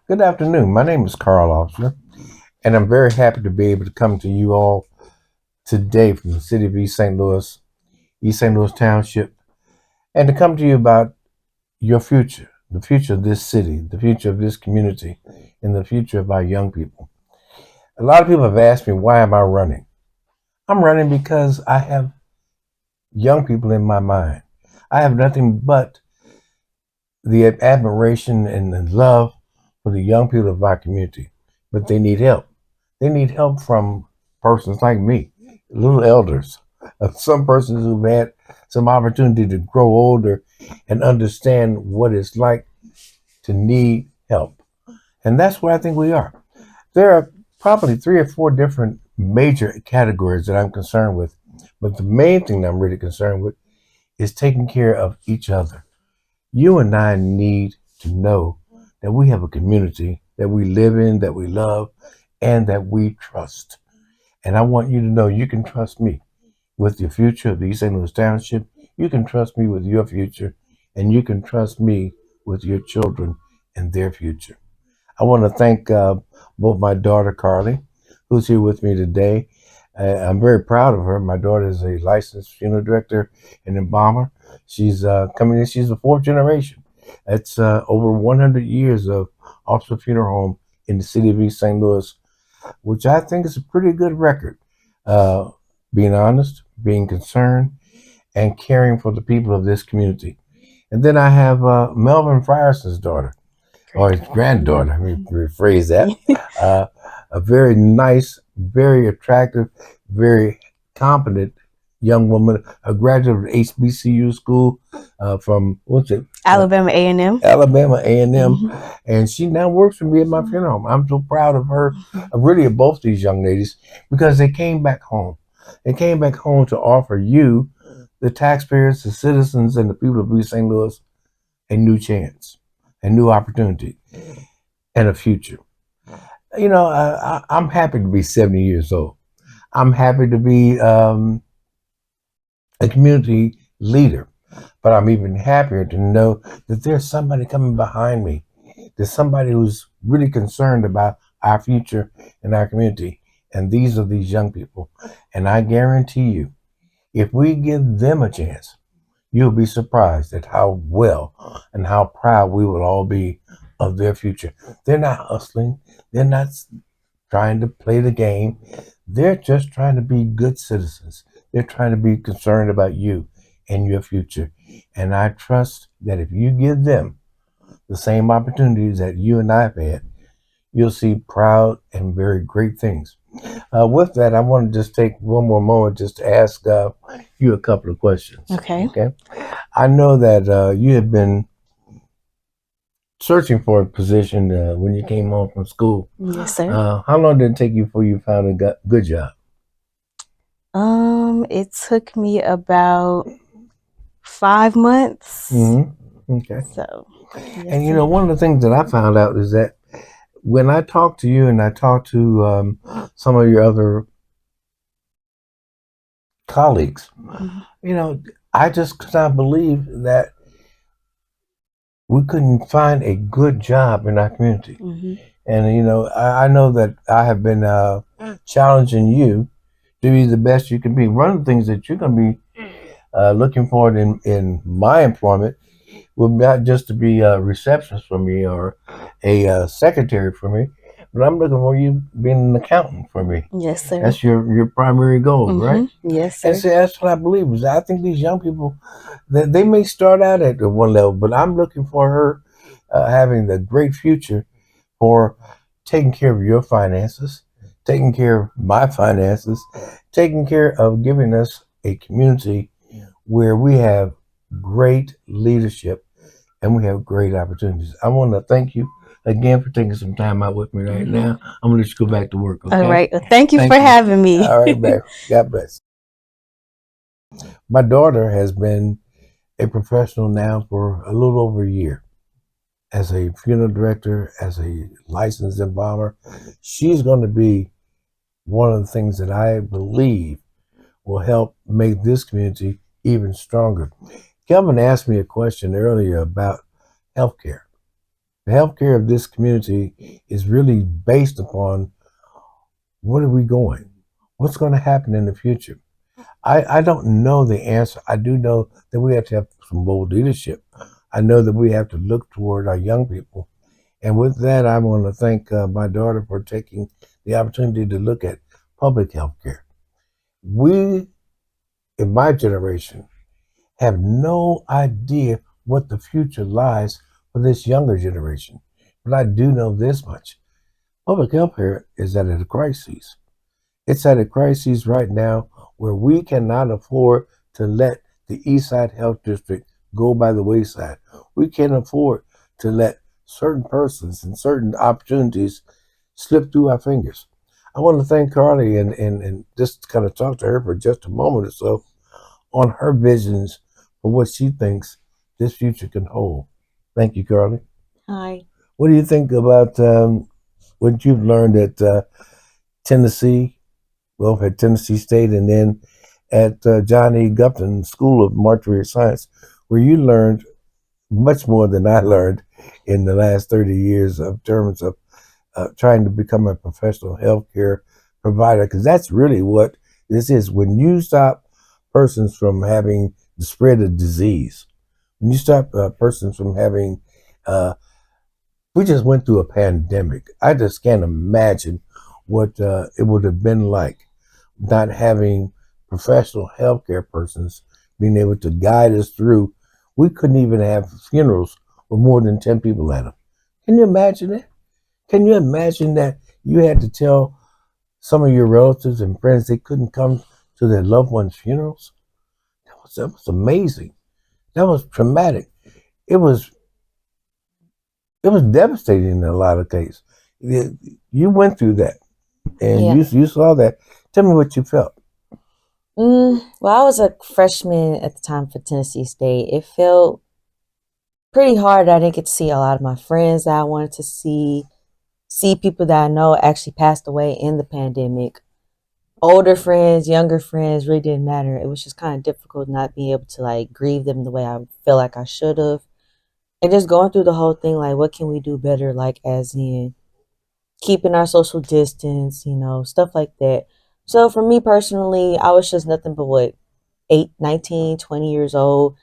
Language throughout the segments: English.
Good afternoon. My name is Carl Officer, and I'm very happy to be able to come to you all today from the city of East St. Louis Township, and to come to you about your future, the future of this city, the future of this community, and the future of our young people. A lot of people have asked me, why am I running? I'm running because I have young people in my mind. I have nothing but the admiration and the love for the young people of our community, but they need help. They need help from persons like me, little elders, some persons who've had some opportunity to grow older and understand what it's like to need help. And that's where I think we are. There are probably three or four different major categories that I'm concerned with, but the main thing that I'm really concerned with is taking care of each other. You and I need to know that we have a community that we live in, that we love, and that we trust. And I want you to know you can trust me with your future of the East St. Louis Township. You can trust me with your future, and you can trust me with your children and their future. I want to thank both my daughter, Carly, who's here with me today. I'm very proud of her. My daughter is a licensed funeral director and embalmer. She's coming in, she's the fourth generation. That's over 100 years of Officer Funeral Home in the city of East St. Louis, which I think is a pretty good record. Uh, Being honest, being concerned, and caring for the people of this community. And then I have Melvin Frierson's daughter, or his granddaughter, let me rephrase that. A very nice, very attractive, very competent young woman, a graduate of HBCU school from, what's it? Alabama A&M. Alabama A&M, and she now works for me at my funeral home. I'm so proud of her, really of both these young ladies, because they came back home. They came back home to offer you, the taxpayers, the citizens, and the people of East St. Louis, a new chance, a new opportunity, and a future. You know, I'm happy to be 70 years old. I'm happy to be a community leader, but I'm even happier to know that there's somebody coming behind me. There's somebody who's really concerned about our future and our community. And these are these young people. And I guarantee you, if we give them a chance, you'll be surprised at how well and how proud we will all be of their future. They're not hustling. They're not trying to play the game. They're just trying to be good citizens. They're trying to be concerned about you and your future. And I trust that if you give them the same opportunities that you and I have had, you'll see proud and very great things. With that, I want to just take one more moment just to ask you a couple of questions. Okay. Okay. I know that you have been searching for a position when you came home from school. Yes, sir. How long did it take you before you found a good job? It took me about 5 months. Okay. So, yes, And you know, one of the things that I found out is that when I talk to you and I talk to some of your other colleagues, you know, I just could not believe that we couldn't find a good job in our community. And you know, I know that I have been challenging you to be the best you can be. One of the things that you're going to be looking for in my employment will not just to be a receptionist for me or a secretary for me, but I'm looking for you being an accountant for me. Yes, sir. That's your primary goal, right? Yes, sir. And see, that's what I believe. Is I think these young people, they may start out at one level, but I'm looking for her having the great future for taking care of your finances, taking care of my finances, taking care of giving us a community where we have great leadership and we have great opportunities. I want to thank you again for taking some time out with me right now. I'm going to let you go back to work, okay? All right. Well, thank you for having me. All right, babe. God bless. My daughter has been a professional now for a little over a year. As a funeral director, as a licensed embalmer, she's going to be one of the things that I believe will help make this community even stronger. Kelvin asked me a question earlier about healthcare. The healthcare of this community is really based upon where are we going? What's going to happen in the future? I don't know the answer. I do know that we have to have some bold leadership. I know that we have to look toward our young people. And with that, I want to thank my daughter for taking the opportunity to look at public health care. We, in my generation, have no idea what the future lies for this younger generation. But I do know this much. Public health care is at a crisis. It's at a crisis right now where we cannot afford to let the Eastside Health District go by the wayside. We can't afford to let certain persons and certain opportunities slip through our fingers. I want to thank Carly and just kind of talk to her for just a moment or so on her visions for what she thinks this future can hold. Thank you, Carly. Hi. What do you think about what you've learned at Tennessee, well, at Tennessee State, and then at John E. Gupton School of Mortuary Science, where you learned much more than I learned in the last 30 years of terms of trying to become a professional healthcare provider, because that's really what this is. When you stop persons from having the spread of disease, when you stop persons from having, we just went through a pandemic. I just can't imagine what it would have been like not having professional healthcare persons being able to guide us through. We couldn't even have funerals with more than 10 people at them. Can you imagine it? Can you imagine that you had to tell some of your relatives and friends they couldn't come to their loved ones' funerals? That was amazing. That was traumatic. It was it was devastating in a lot of cases. You went through that, and Yeah. you saw that. Tell me what you felt. Well, I was a freshman at the time for Tennessee State. It felt pretty hard. I didn't get to see a lot of my friends that I wanted to see people that I know actually passed away in the pandemic. Older friends, younger friends, really didn't matter. It was just kind of difficult not being able to like grieve them the way I feel like I should have. And just going through the whole thing, like, what can we do better? Like, as in keeping our social distance, stuff like that. So for me personally, I was just nothing but what, 8, 19, 20 years old.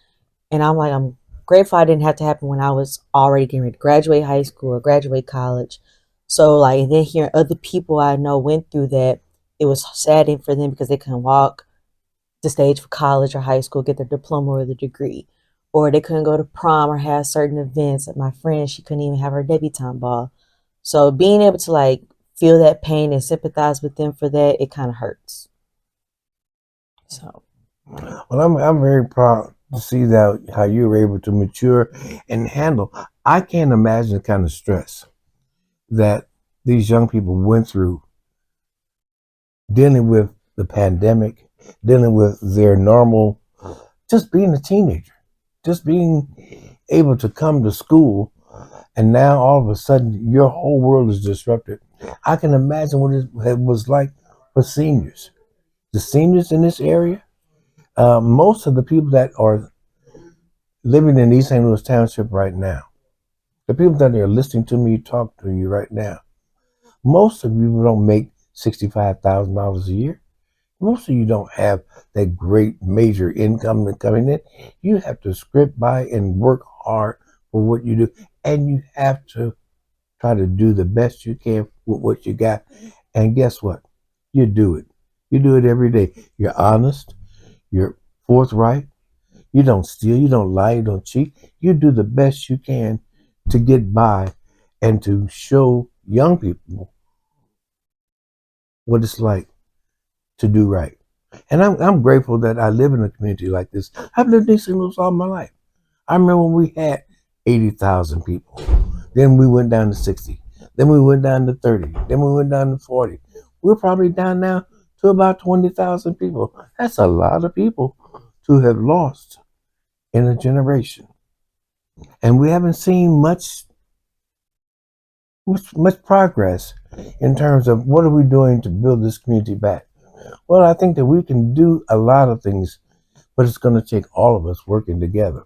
And I'm like, I'm grateful I didn't have to happen when I was already getting ready to graduate high school or graduate college. So like, and then hearing other people I know went through that, it was saddening for them because they couldn't walk the stage for college or high school, get their diploma or the degree. Or they couldn't go to prom or have certain events. Like my friend, she couldn't even have her debutante ball. So being able to like feel that pain and sympathize with them for that, it kind of hurts. So Well, I'm very proud to see that how you were able to mature and handle. I can't imagine the kind of stress that these young people went through dealing with the pandemic, dealing with their normal, just being a teenager, just being able to come to school, and now all of a sudden your whole world is disrupted. I can imagine what it was like for seniors. The seniors in this area, most of the people that are living in East St. Louis Township right now, the people that are listening to me talk to you right now, most of you don't make $65,000 a year. Most of you don't have that great major income that coming in. You have to script by and work hard for what you do, and you have to try to do the best you can with what you got. And guess what? You do it. You do it every day. You're honest. You're forthright. You don't steal. You don't lie. You don't cheat. You do the best you can to get by and to show young people what it's like to do right. And I'm grateful that I live in a community like this. I've lived in St. Louis all my life. I remember when we had 80,000 people. Then we went down to 60. Then we went down to 30. Then we went down to 40. We're probably down now to about 20,000 people. That's a lot of people to have lost in a generation. And we haven't seen much progress in terms of what are we doing to build this community back. Well, I think that we can do a lot of things, but it's going to take all of us working together.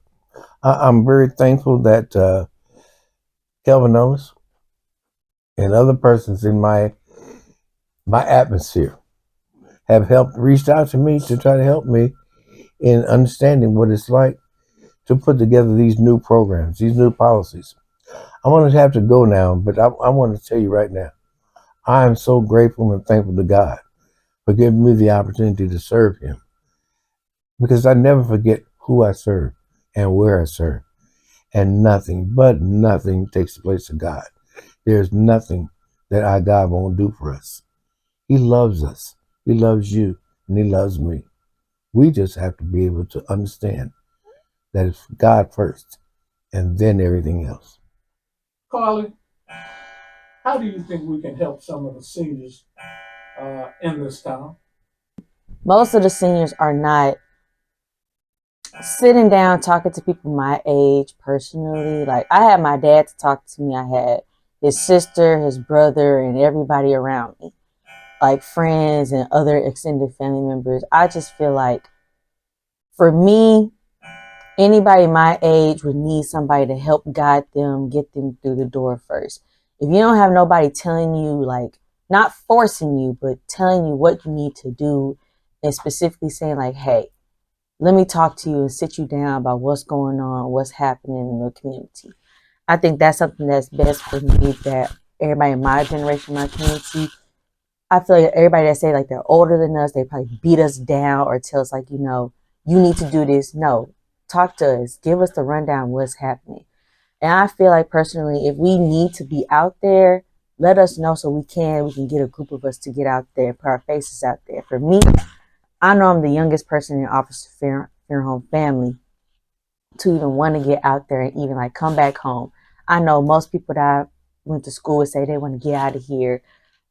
I'm very thankful that Kelvin Owens and other persons in my atmosphere have reached out to me to try to help me in understanding what it's like to put together these new programs, these new policies. I'm going to have to go now, but I want to tell you right now, I am so grateful and thankful to God for giving me the opportunity to serve Him, because I never forget who I serve and where I serve, and nothing takes the place of God. There's nothing that our God won't do for us. He loves us. He loves you, and He loves me. We just have to be able to understand that it's God first, and then everything else. Carly, how do you think we can help some of the seniors in this town? Most of the seniors are not sitting down talking to people my age personally. Like, I had my dad to talk to me. I had his sister, his brother, and everybody around me, like friends and other extended family members. I just feel like, for me, anybody my age would need somebody to help guide them, get them through the door first. If you don't have nobody telling you, like, not forcing you, but telling you what you need to do, and specifically saying, like, hey, let me talk to you and sit you down about what's going on, what's happening in the community. I think that's something that's best for me, that everybody in my generation, my community, I feel like everybody that say like they're older than us, they probably beat us down or tell us like, you need to do this. No, talk to us, give us the rundown what's happening. And I feel like personally, if we need to be out there, let us know so we can get a group of us to get out there and put our faces out there. For me, I know I'm the youngest person in Officer Fairholm family to even want to get out there and even like come back home. I know most people that I went to school would say they want to get out of here.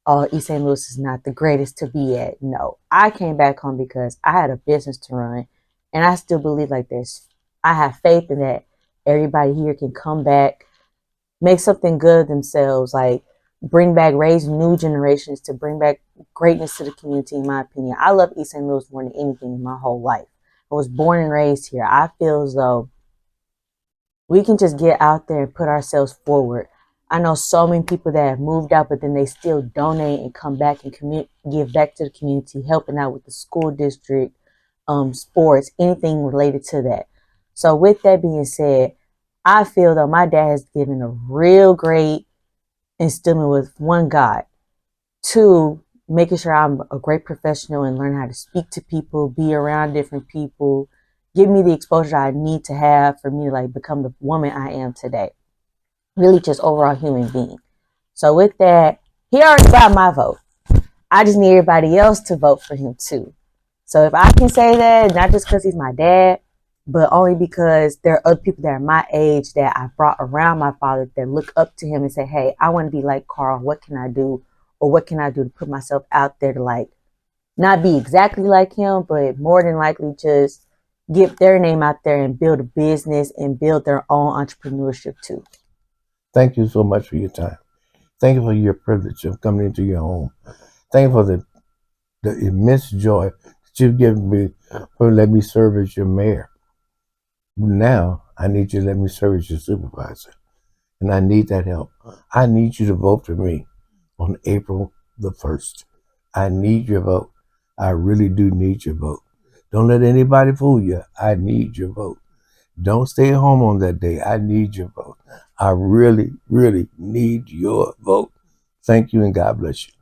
Oh, East St. Louis is not the greatest to be at. No, I came back home because I had a business to run, and I still believe like this. I have faith in that everybody here can come back, make something good of themselves, like raise new generations to bring back greatness to the community, in my opinion. I love East St. Louis more than anything in my whole life. I was born and raised here. I feel as though we can just get out there and put ourselves forward. I know so many people that have moved out, but then they still donate and come back and give back to the community, helping out with the school district, sports, anything related to that. So with that being said, I feel though my dad has given a real great instilling with one, God, two, making sure I'm a great professional and learn how to speak to people, be around different people, give me the exposure I need to have for me to like become the woman I am today. Really just overall human being. So with that, he already got my vote. I just need everybody else to vote for him too. So if I can say that, not just because he's my dad, but only because there are other people that are my age that I brought around my father that look up to him and say, hey, I want to be like Carl. What can I do? Or what can I do to put myself out there to like not be exactly like him, but more than likely just get their name out there and build a business and build their own entrepreneurship too. Thank you so much for your time. Thank you for your privilege of coming into your home. Thank you for the immense joy that you've given me for letting me serve as your mayor. Now, I need you to let me serve as your supervisor. And I need that help. I need you to vote for me on April the 1st. I need your vote. I really do need your vote. Don't let anybody fool you. I need your vote. Don't stay at home on that day. I need your vote. I really, really need your vote. Thank you, and God bless you.